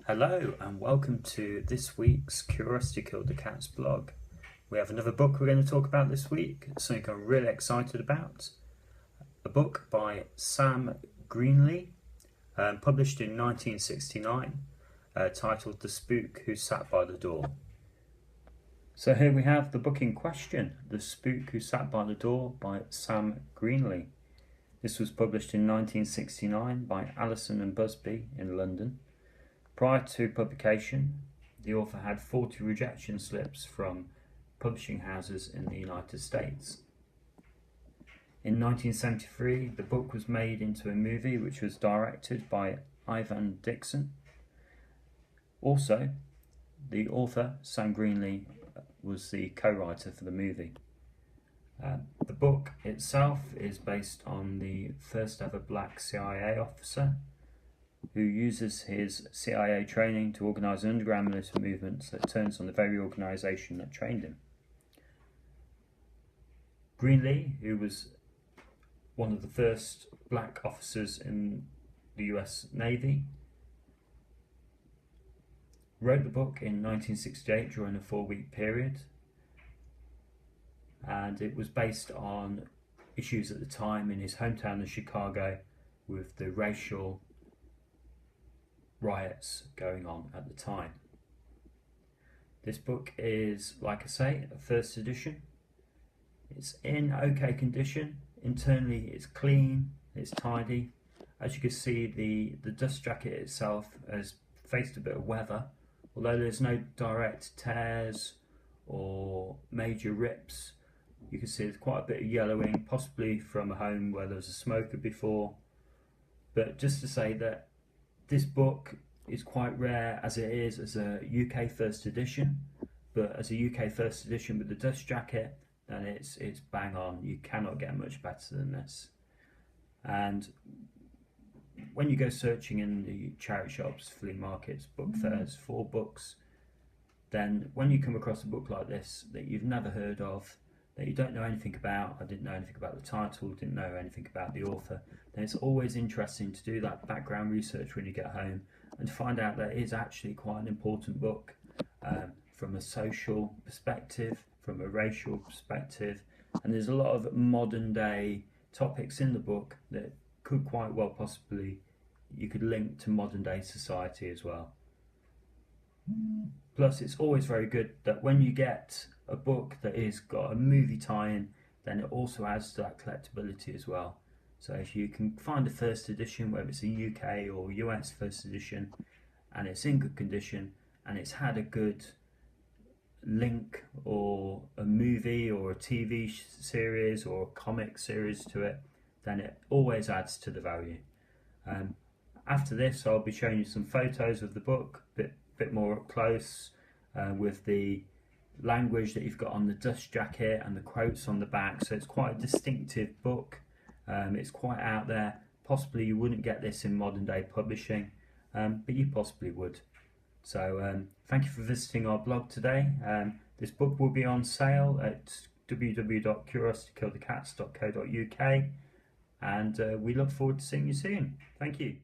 Hello and welcome to this week's Curiosity Killed the Cats blog. We have another book we're going to talk about this week, something I'm really excited about. A book by Sam Greenlee, published in 1969, titled The Spook Who Sat by the Door. So here we have the book in question, The Spook Who Sat by the Door by Sam Greenlee. This was published in 1969 by Allison and Busby in London. Prior to publication, the author had 40 rejection slips from publishing houses in the United States. In 1973, the book was made into a movie which was directed by Ivan Dixon. Also, the author, Sam Greenlee, was the co-writer for the movie. The book itself is based on the first ever black CIA officer who uses his CIA training to organise an underground militant movement that turns on the very organisation that trained him. Greenlee, who was one of the first black officers in the US Navy, wrote the book in 1968 during a 4-week period, and it was based on issues at the time in his hometown of Chicago with the racial riots going on at the time. This book is, like I say, a first edition. It's in okay condition. Internally it's clean, it's tidy. As you can see, the dust jacket itself has faced a bit of weather, although there's no direct tears or major rips. You can see there's quite a bit of yellowing, possibly from a home where there was a smoker before. But just to say that this book is quite rare as it is as a UK first edition, but as a UK first edition with the dust jacket, then it's bang on. You cannot get much better than this. And when you go searching in the charity shops, flea markets, book fairs for books, then when you come across a book like this that you've never heard of, that you don't know anything about, I didn't know anything about the title, didn't know anything about the author, then it's always interesting to do that background research when you get home and to find out that it is actually quite an important book from a social perspective, from a racial perspective, and there's a lot of modern day topics in the book that could quite well possibly, you could link to modern day society as well. Plus, it's always very good that when you get a book that is got a movie tie-in, then it also adds to that collectability as well. So if you can find a first edition, whether it's a UK or US first edition, and it's in good condition, and it's had a good link or a movie or a TV series or a comic series to it, then it always adds to the value. After this, I'll be showing you some photos of the book, bit more up close, with the language that you've got on the dust jacket and the quotes on the back. So it's quite a distinctive book. It's quite out there. Possibly you wouldn't get this in modern day publishing, but you possibly would. So thank you for visiting our blog today. This book will be on sale at www.curiositykillthecats.co.uk, and we look forward to seeing you soon. Thank you.